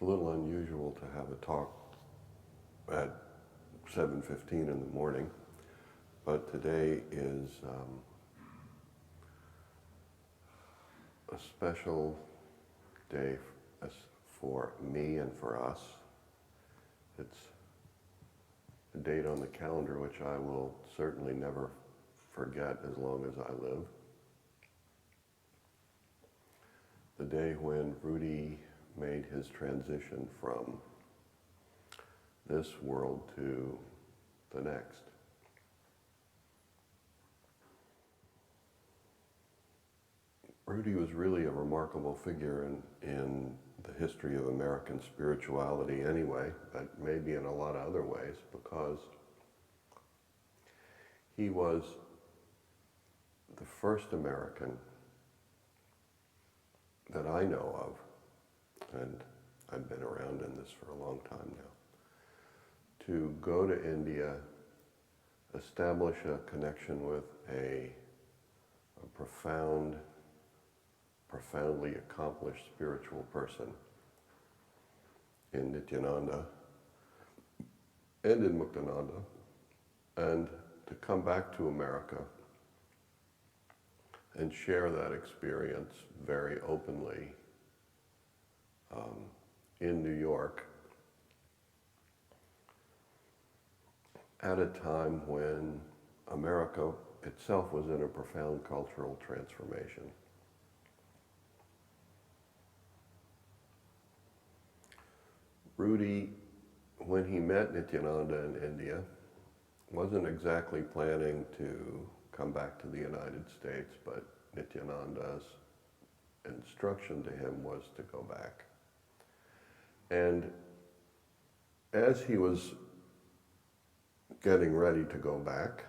a little unusual to have a talk at 7:15 in the morning, but today is a special day for me and for us. It's a date on the calendar which I will certainly never forget as long as I live. The day when Rudi made his transition from this world to the next. Rudi was really a remarkable figure in the history of American spirituality anyway, but maybe in a lot of other ways, because he was the first American that I know of, and I've been around in this for a long time now, to go to India, establish a connection with a profoundly accomplished spiritual person in Nityananda and in Muktananda, and to come back to America and share that experience very openly in New York at a time when America itself was in a profound cultural transformation. Rudi, when he met Nityananda in India, wasn't exactly planning to come back to the United States, but Nityananda's instruction to him was to go back. And as he was getting ready to go back,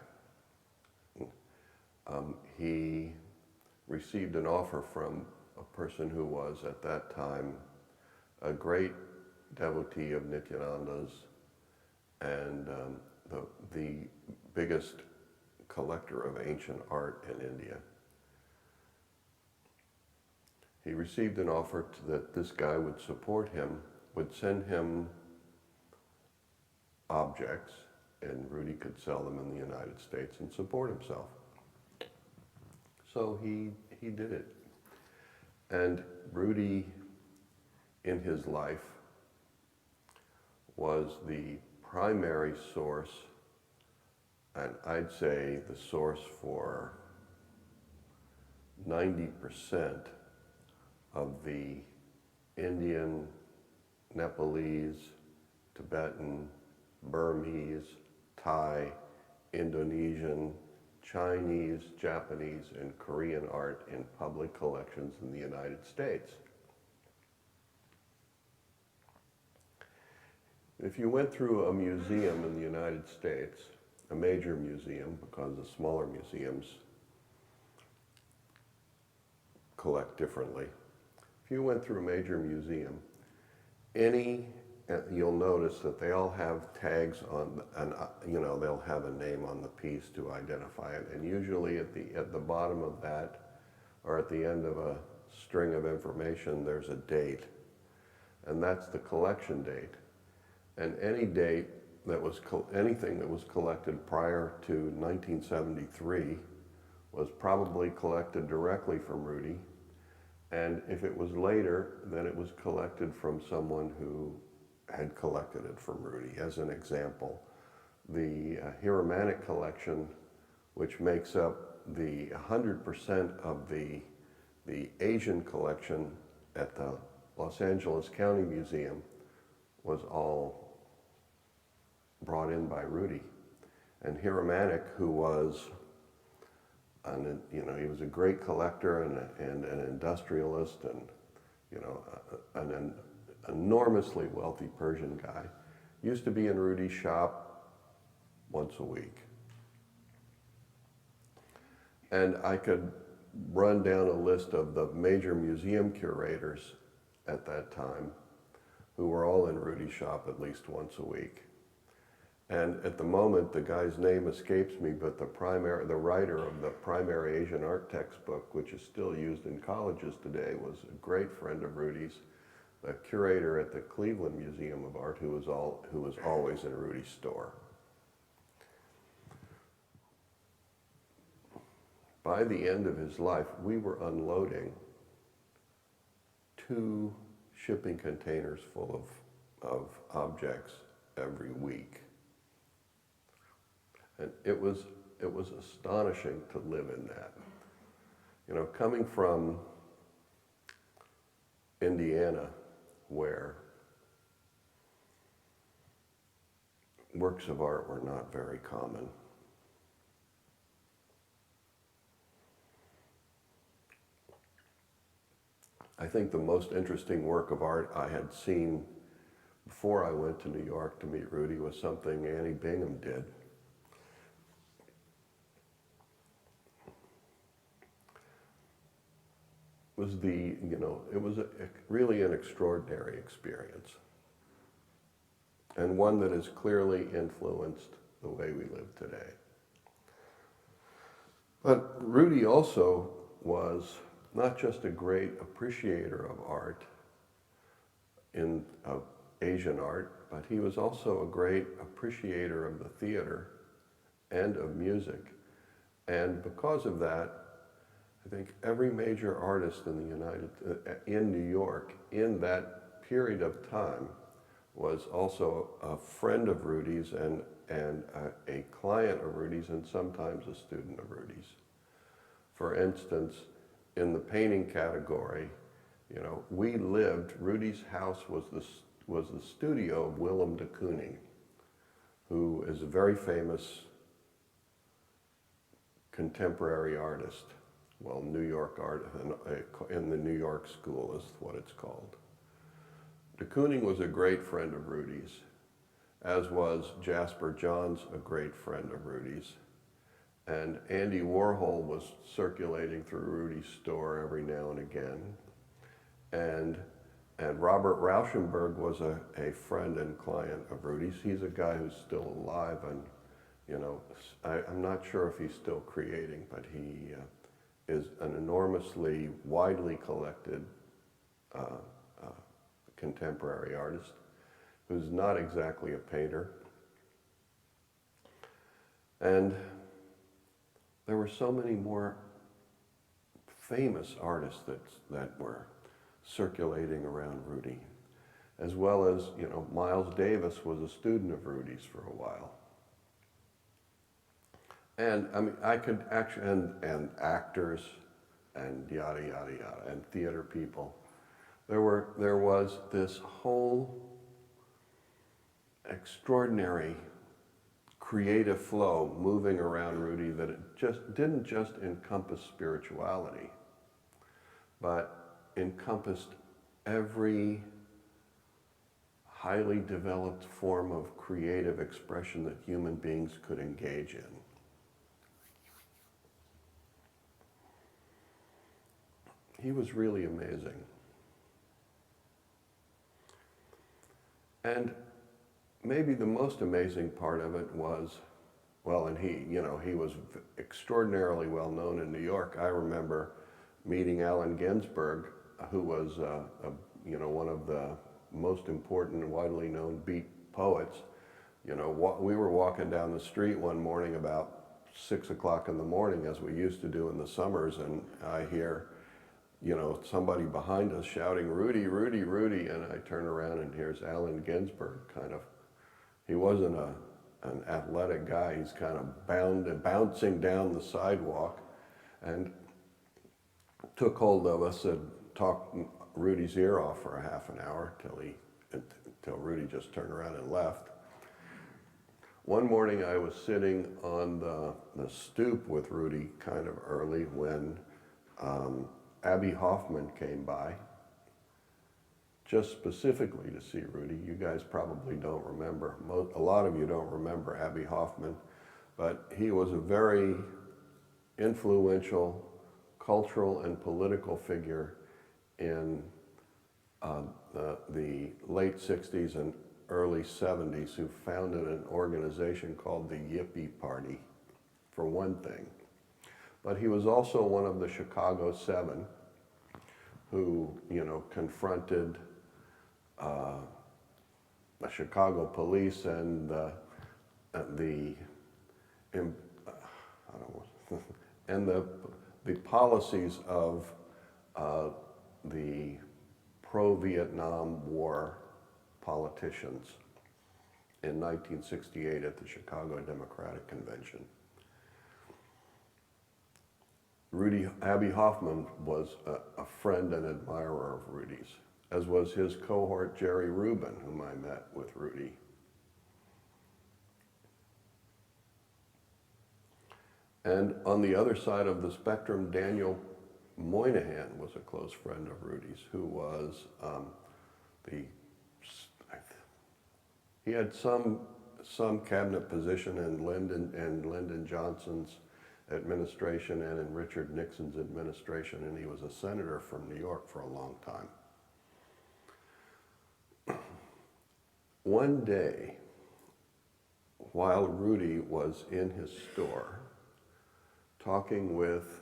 he received an offer from a person who was at that time a great devotee of Nityananda's and the biggest collector of ancient art in India. He received an offer that this guy would support him, would send him objects, and Rudi could sell them in the United States and support himself. So he did it. And Rudi, in his life, was the primary source, and I'd say the source for 90% of the Indian, Nepalese, Tibetan, Burmese, Thai, Indonesian, Chinese, Japanese, and Korean art in public collections in the United States. If you went through a museum in the United States, a major museum, because the smaller museums collect differently. If you went through a major museum, you'll notice that they all have tags on, and they'll have a name on the piece to identify it. And usually at the bottom of that, or at the end of a string of information, there's a date, and that's the collection date. And any date that was anything that was collected prior to 1973 was probably collected directly from Rudi. And if it was later, then it was collected from someone who had collected it from Rudi. As an example, the Hiromanic collection, which makes up the 100% of the Asian collection at the Los Angeles County Museum, was all brought in by Rudi. And Hiromanic, who was he was a great collector and an industrialist and an enormously wealthy Persian guy, used to be in Rudi's shop once a week. And I could run down a list of the major museum curators at that time who were all in Rudi's shop at least once a week. And at the moment, the guy's name escapes me, but the writer of the primary Asian art textbook, which is still used in colleges today, was a great friend of Rudi's, the curator at the Cleveland Museum of Art who was always in Rudi's store. By the end of his life, we were unloading 2 shipping containers full of objects every week. And it was astonishing to live in that. You know, coming from Indiana, where works of art were not very common. I think the most interesting work of art I had seen before I went to New York to meet Rudi was something Annie Bingham did. It was really an extraordinary experience, and one that has clearly influenced the way we live today. But Rudi also was not just a great appreciator of art, of Asian art, but he was also a great appreciator of the theater and of music. And because of that, I think every major artist in New York in that period of time was also a friend of Rudi's and a client of Rudi's and sometimes a student of Rudi's. For instance, in the painting category, you know, Rudi's house was the studio of Willem de Kooning, who is a very famous contemporary artist. Well, New York art in the New York School is what it's called. De Kooning was a great friend of Rudi's, as was Jasper Johns a great friend of Rudi's. And Andy Warhol was circulating through Rudi's store every now and again. And Robert Rauschenberg was a friend and client of Rudi's. He's a guy who's still alive, and you know, I'm not sure if he's still creating, but he is an enormously widely collected contemporary artist who's not exactly a painter. And there were so many more famous artists that were circulating around Rudi, as well as, you know, Miles Davis was a student of Rudi's for a while. And I mean, I could actually, and actors, and yada, yada, yada, and theater people. There was this whole extraordinary creative flow moving around Rudi that it didn't just encompass spirituality, but encompassed every highly developed form of creative expression that human beings could engage in. He was really amazing. And maybe the most amazing part of it was, well, and he was extraordinarily well known in New York. I remember meeting Allen Ginsberg, who was, one of the most important and widely known beat poets. You know, we were walking down the street one morning about 6 o'clock in the morning, as we used to do in the summers, and I hear, you know, somebody behind us shouting, "Rudi, Rudi, Rudi," and I turn around and here's Allen Ginsberg. He wasn't an athletic guy. He's kind of bouncing down the sidewalk, and took hold of us and talked Rudi's ear off for a half an hour until Rudi just turned around and left. One morning I was sitting on the stoop with Rudi kind of early when Abby Hoffman came by, just specifically to see Rudi. You guys probably don't remember. A lot of you don't remember Abby Hoffman, but he was a very influential cultural and political figure in the late 60s and early 70s, who founded an organization called the Yippie Party, for one thing. But he was also one of the Chicago Seven, who, you know, confronted the Chicago police and the im- I don't know, and the policies of the pro-Vietnam War politicians in 1968 at the Chicago Democratic Convention. Abbie Hoffman was a friend and admirer of Rudy's, as was his cohort Jerry Rubin, whom I met with Rudi. And on the other side of the spectrum, Daniel Moynihan was a close friend of Rudy's, who was he had some cabinet position in Lyndon Johnson's administration and in Richard Nixon's administration, and he was a senator from New York for a long time. One day, while Rudi was in his store, talking with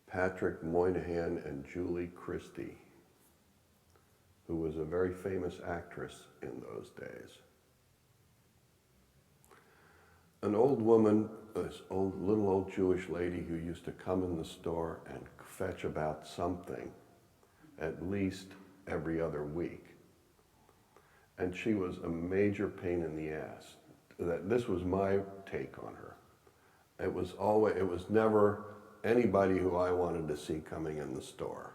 Patrick Moynihan and Julie Christie, who was a very famous actress in those days. An old woman, this little old Jewish lady who used to come in the store and fetch about something at least every other week. And she was a major pain in the ass. This was my take on her. It was never anybody who I wanted to see coming in the store.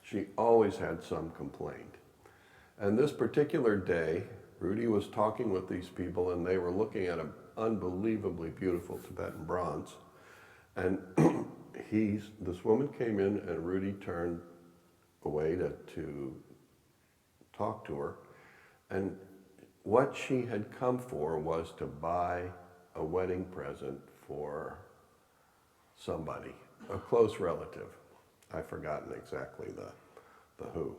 She always had some complaint. And this particular day, Rudi was talking with these people, and they were looking at an unbelievably beautiful Tibetan bronze. And this woman came in, and Rudi turned away to talk to her. And what she had come for was to buy a wedding present for somebody, a close relative. I've forgotten exactly the who.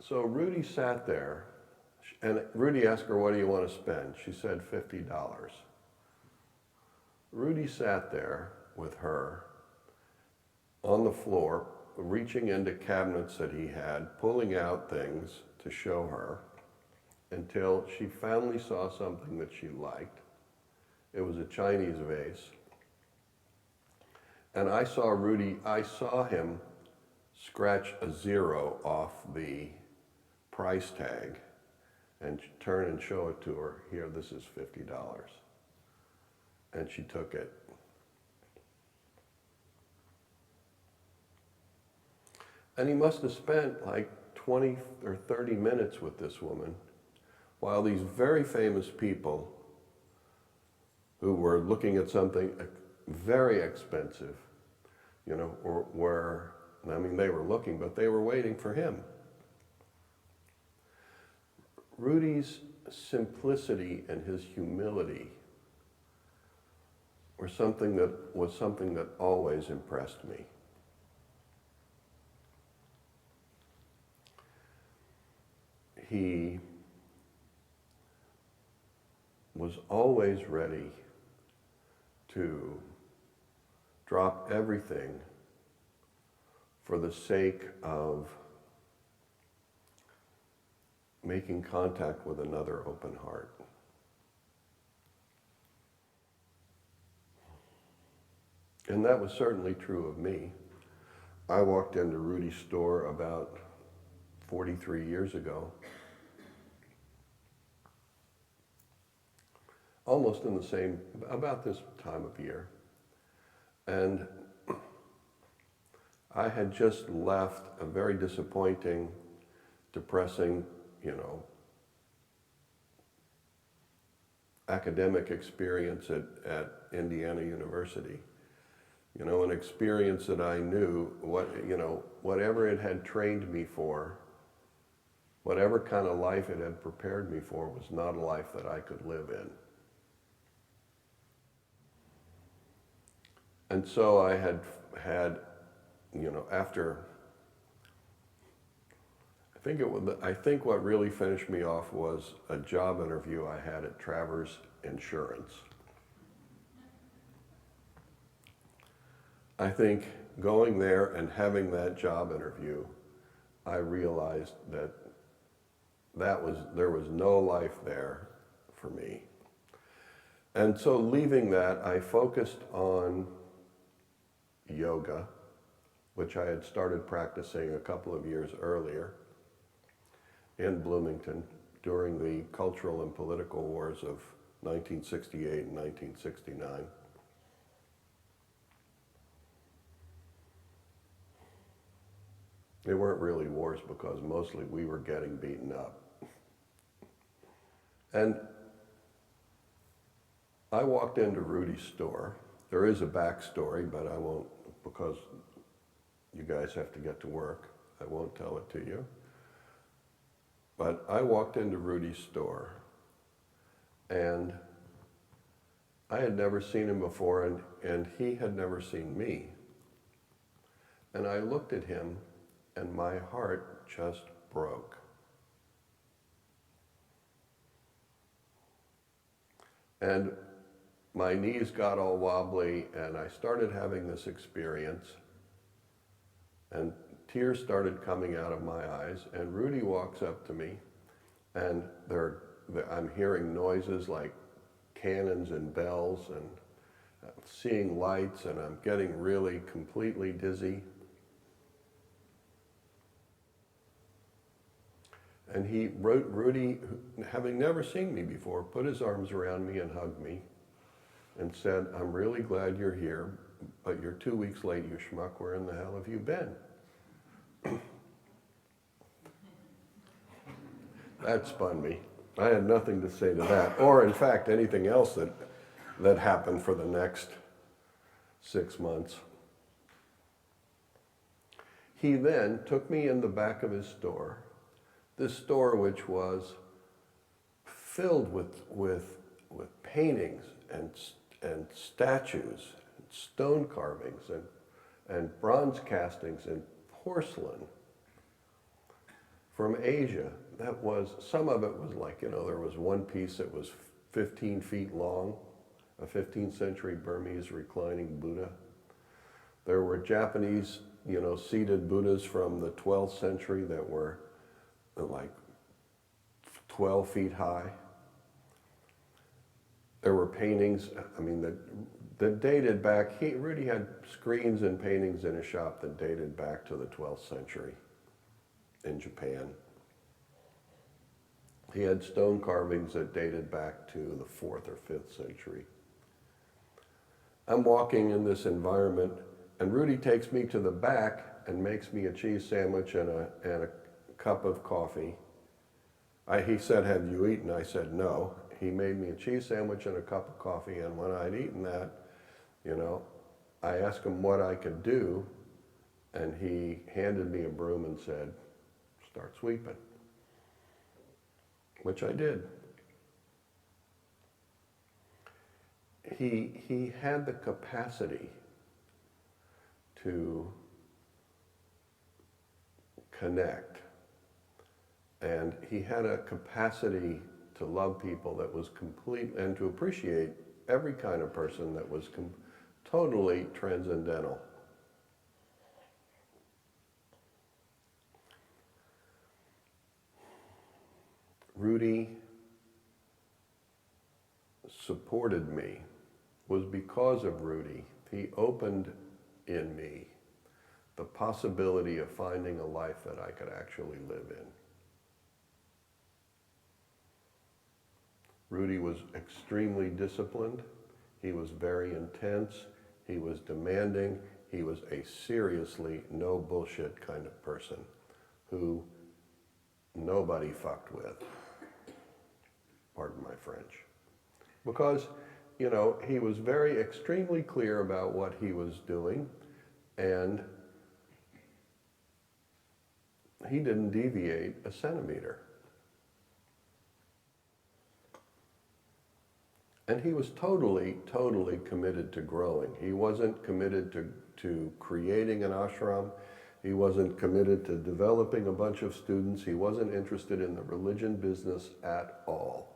So Rudi sat there, and Rudi asked her, "What do you want to spend?" She said $50. Rudi sat there with her on the floor, reaching into cabinets that he had, pulling out things to show her, until she finally saw something that she liked. It was a Chinese vase. And I saw him scratch a zero off the price tag and turn and show it to her. "Here, this is $50. And she took it. And he must have spent like 20 or 30 minutes with this woman, while these very famous people who were looking at something very expensive, they were looking, but they were waiting for him. Rudi's simplicity and his humility was something that always impressed me. He was always ready to drop everything for the sake of making contact with another open heart. And that was certainly true of me. I walked into Rudi's store about 43 years ago, almost in about this time of year. And I had just left a very disappointing, depressing, academic experience at Indiana University. An experience that I knew whatever it had trained me for, whatever kind of life it had prepared me for, was not a life that I could live in. And so I had after, I think what really finished me off was a job interview I had at Travers Insurance. I think going there and having that job interview, I realized that there was no life there for me. And so leaving that, I focused on yoga, which I had started practicing a couple of years earlier in Bloomington during the cultural and political wars of 1968 and 1969. They weren't really wars because mostly we were getting beaten up. And I walked into Rudi's store. There is a backstory, but I won't, because you guys have to get to work. I won't tell it to you. But I walked into Rudi's store, and I had never seen him before, and he had never seen me. And I looked at him, and my heart just broke. And my knees got all wobbly, and I started having this experience, and tears started coming out of my eyes, and Rudi walks up to me, and I'm hearing noises like cannons and bells, and seeing lights, and I'm getting really completely dizzy. And Rudi, having never seen me before, put his arms around me and hugged me and said, "I'm really glad you're here, but you're 2 weeks late, you schmuck. Where in the hell have you been?" That spun me. I had nothing to say to that, or in fact, anything else that happened for the next 6 months. He then took me in the back of his store, this store which was filled with paintings and statues, and stone carvings, and bronze castings, and porcelain from Asia. Some of it was like, there was one piece that was 15 feet long, a 15th century Burmese reclining Buddha. There were Japanese, seated Buddhas from the 12th century that were like 12 feet high. There were paintings, that dated back. Rudi had screens and paintings in his shop that dated back to the 12th century in Japan. He had stone carvings that dated back to the 4th or 5th century. I'm walking in this environment, and Rudi takes me to the back and makes me a cheese sandwich and a cup of coffee. He said, "Have you eaten?" I said, "No." He made me a cheese sandwich and a cup of coffee, and when I'd eaten that, I asked him what I could do, and he handed me a broom and said, "Start sweeping," which I did. He had the capacity to connect, and he had a capacity to love people that was complete, and to appreciate every kind of person that was totally transcendental. Rudi supported me. Was because of Rudi. He opened in me the possibility of finding a life that I could actually live in. Rudi was extremely disciplined. He was very intense. He was demanding. He was a seriously no bullshit kind of person who nobody fucked with. Pardon my French. Because, he was very extremely clear about what he was doing, and he didn't deviate a centimeter. And he was totally, totally committed to growing. He wasn't committed to creating an ashram. He wasn't committed to developing a bunch of students. He wasn't interested in the religion business at all.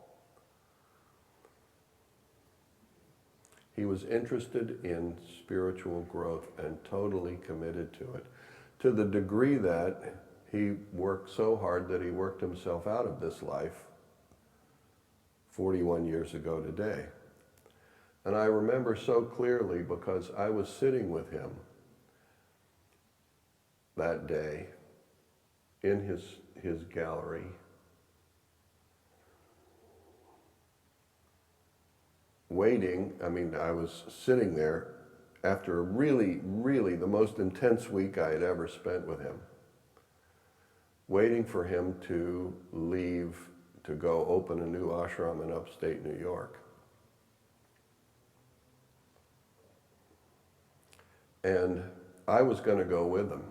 He was interested in spiritual growth and totally committed to it, to the degree that he worked so hard that he worked himself out of this life 41 years ago today. And I remember so clearly because I was sitting with him that day in his gallery, waiting. I mean, I was sitting there after really, really the most intense week I had ever spent with him, waiting for him to leave to go open a new ashram in upstate New York. And I was going to go with him.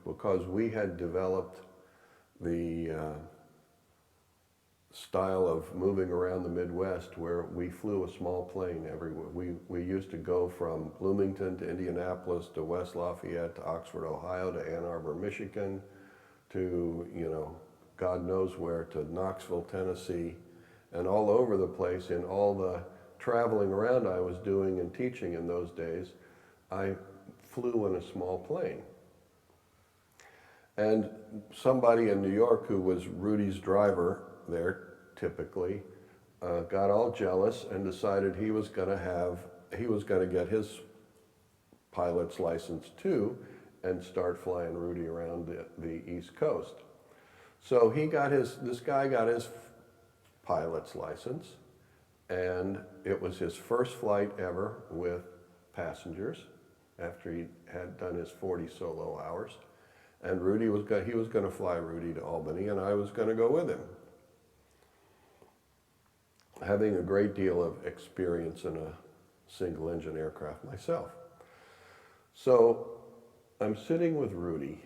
Because we had developed the style of moving around the Midwest where we flew a small plane everywhere. We used to go from Bloomington to Indianapolis to West Lafayette to Oxford, Ohio to Ann Arbor, Michigan to, God knows where, to Knoxville, Tennessee, and all over the place. In all the traveling around I was doing and teaching in those days, I flew in a small plane. And somebody in New York who was Rudi's driver there, typically, got all jealous and decided he was going to get his pilot's license too and start flying Rudi around the East Coast. So this guy got his pilot's license, and it was his first flight ever with passengers after he had done his 40 solo hours. And he was going to fly Rudi to Albany, and I was going to go with him, having a great deal of experience in a single-engine aircraft myself. So I'm sitting with Rudi,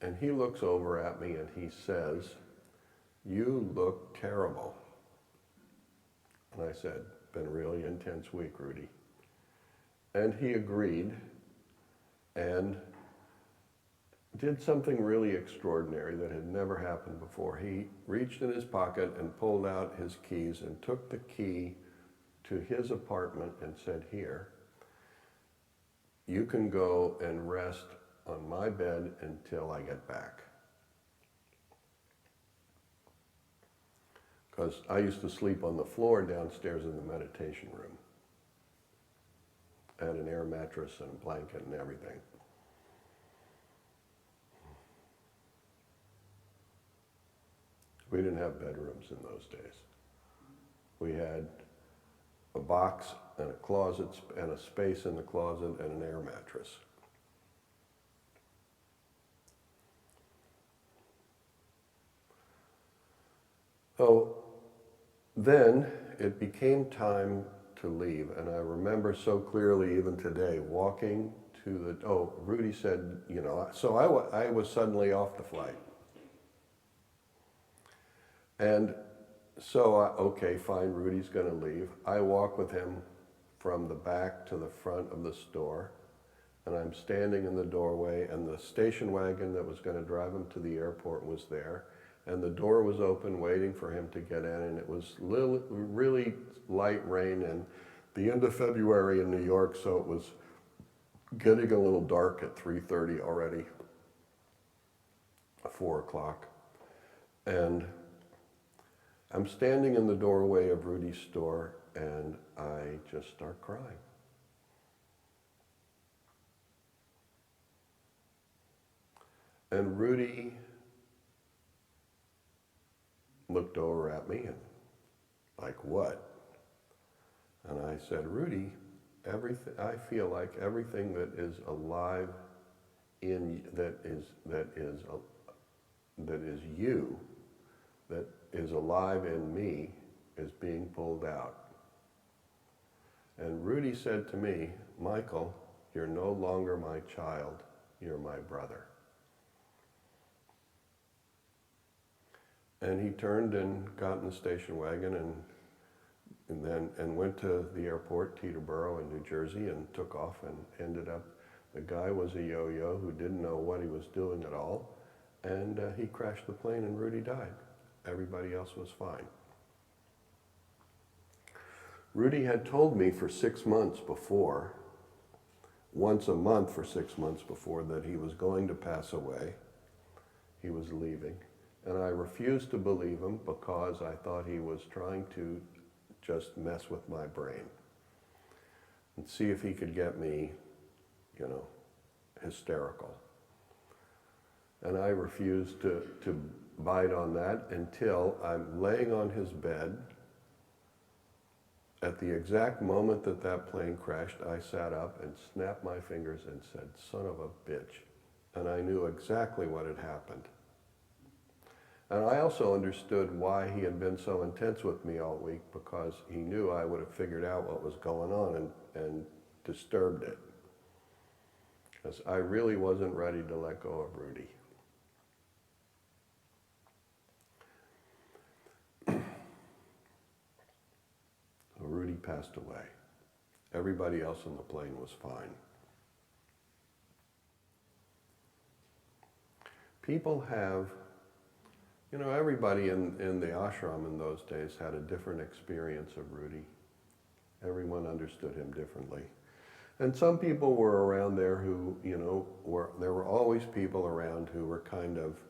and he looks over at me and he says, "You look terrible." And I said, "Been a really intense week, Rudi." And he agreed and did something really extraordinary that had never happened before. He reached in his pocket and pulled out his keys and took the key to his apartment and said, "Here, you can go and rest on my bed until I get back." Because I used to sleep on the floor downstairs in the meditation room. I had an air mattress and a blanket and everything. We didn't have bedrooms in those days. We had a box and a closet and a space in the closet and an air mattress. So then it became time to leave, and I remember so clearly even today walking to Rudi said, so I was suddenly off the flight. And so, okay, fine, Rudi's going to leave. I walk with him from the back to the front of the store, and I'm standing in the doorway, and the station wagon that was going to drive him to the airport was there, and the door was open waiting for him to get in, and it was really light rain, and the end of February in New York, so it was getting a little dark at 3:30 already, 4 o'clock, and I'm standing in the doorway of Rudi's store, and I just start crying. And Rudi looked over at me and like, "What?" And I said, "Rudi, I feel like everything that is alive that is alive in me is being pulled out." And Rudi said to me, "Michael, you're no longer my child, you're my brother." And he turned and got in the station wagon and went to the airport, Teterboro in New Jersey, and took off and ended up, the guy was a yo-yo who didn't know what he was doing at all, and he crashed the plane and Rudi died. Everybody else was fine. Rudi had told me for 6 months before, once a month for 6 months before, that he was going to pass away. He was leaving. And I refused to believe him because I thought he was trying to just mess with my brain and see if he could get me, hysterical. And I refused to bite on that until I'm laying on his bed. At the exact moment that that plane crashed, I sat up and snapped my fingers and said, "Son of a bitch." And I knew exactly what had happened. And I also understood why he had been so intense with me all week, because he knew I would have figured out what was going on and disturbed it. Because I really wasn't ready to let go of Rudi. Rudi passed away. Everybody else on the plane was fine. People have, everybody in the ashram in those days had a different experience of Rudi. Everyone understood him differently. And some people were around there who, there were always people around who were kind of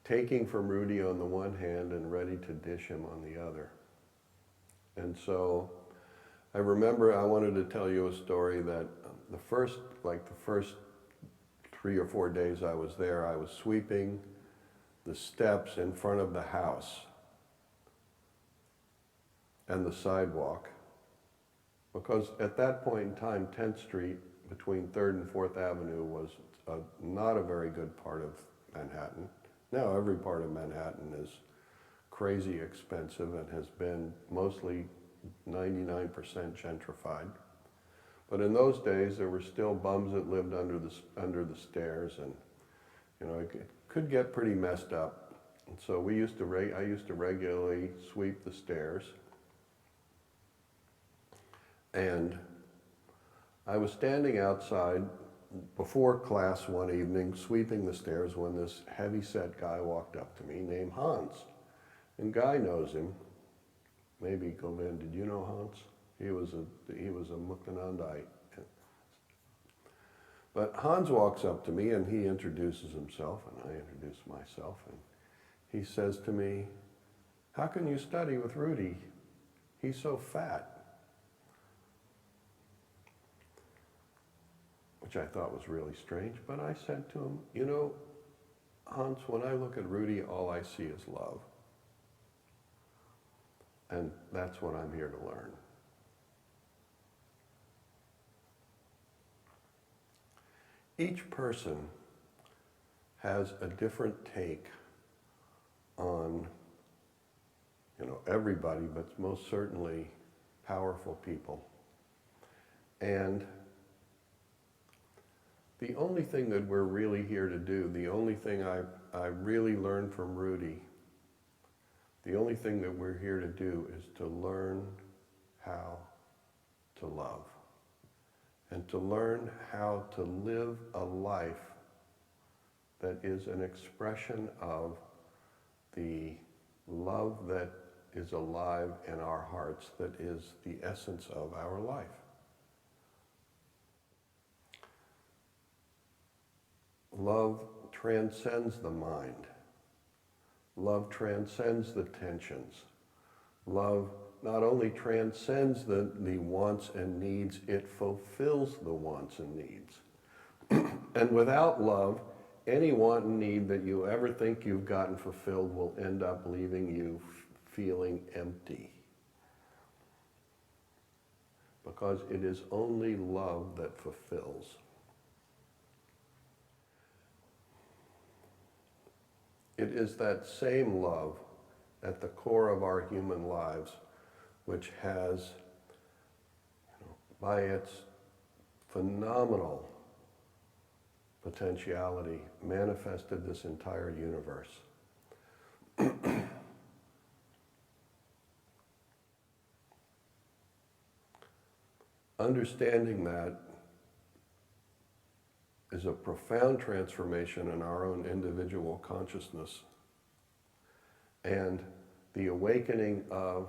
taking from Rudi on the one hand and ready to dish him on the other. And so I remember I wanted to tell you a story that the first 3 or 4 days I was there, I was sweeping the steps in front of the house and the sidewalk, because at that point in time, 10th Street between 3rd and 4th Avenue was not a very good part of Manhattan. Now every part of Manhattan is crazy expensive and has been mostly 99% gentrified. But in those days, there were still bums that lived under the stairs, and it could get pretty messed up. And so I used to regularly sweep the stairs. And I was standing outside before class one evening, sweeping the stairs, when this heavy-set guy walked up to me named Hans. And Guy knows him. Maybe Govind, did you know Hans? He was a Muktanandite. But Hans walks up to me and he introduces himself, and I introduce myself, and he says to me, "How can you study with Rudi? He's so fat." Which I thought was really strange, but I said to him, Hans, when I look at Rudi, all I see is love. And that's what I'm here to learn. Each person has a different take on, everybody, but most certainly powerful people. And the only thing that we're really here to do, the only thing I really learned from Rudi, the only thing that we're here to do is to learn how to love. And to learn how to live a life that is an expression of the love that is alive in our hearts, that is the essence of our life. Love transcends the mind. Love transcends the tensions. Love not only transcends the wants and needs, it fulfills the wants and needs. And without love, any want and need that you ever think you've gotten fulfilled will end up leaving you feeling empty. Because it is only love that fulfills. It is that same love at the core of our human lives which has, by its phenomenal potentiality, manifested this entire universe. Understanding that is a profound transformation in our own individual consciousness, and the awakening of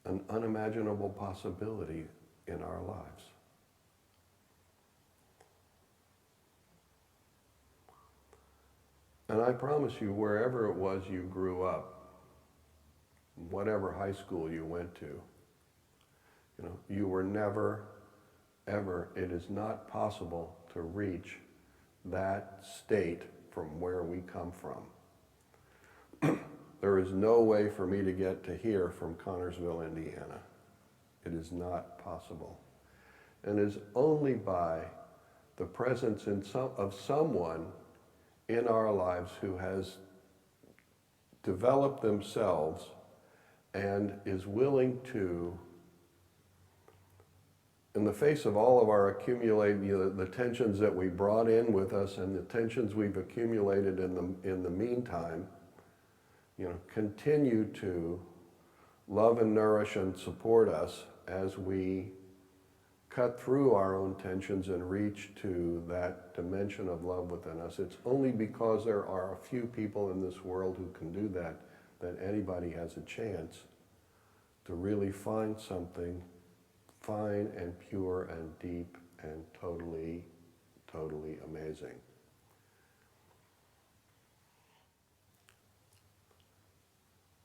an unimaginable possibility in our lives. And I promise you, wherever it was you grew up, whatever high school you went to, you were never, ever, it is not possible to reach that state from where we come from. There is no way for me to get to here from Connersville, Indiana. It is not possible. And it is only by the presence of someone in our lives who has developed themselves and is willing to, in the face of all of our accumulated, the tensions that we brought in with us and the tensions we've accumulated in the meantime, continue to love and nourish and support us as we cut through our own tensions and reach to that dimension of love within us. It's only because there are a few people in this world who can do that anybody has a chance to really find something fine and pure and deep and totally, totally amazing.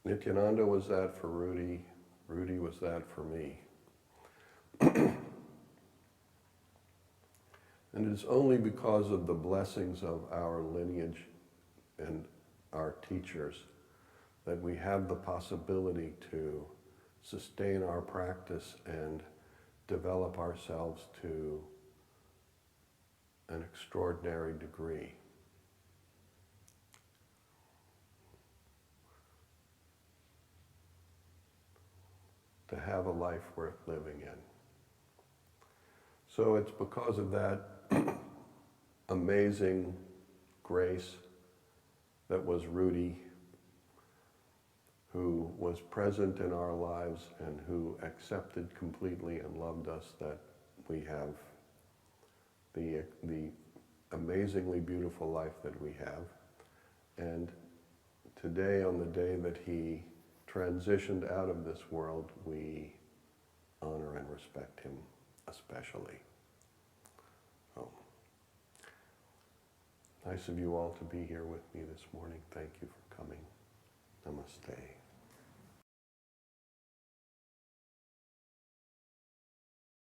Nityananda was that for Rudi. Rudi was that for me. And it is only because of the blessings of our lineage and our teachers that we have the possibility to sustain our practice and develop ourselves to an extraordinary degree. To have a life worth living in. So it's because of that amazing grace that was Rudi, who was present in our lives and who accepted completely and loved us, that we have the amazingly beautiful life that we have. And today, on the day that he transitioned out of this world, we honor and respect him especially. So, nice of you all to be here with me this morning. Thank you for coming. Namaste.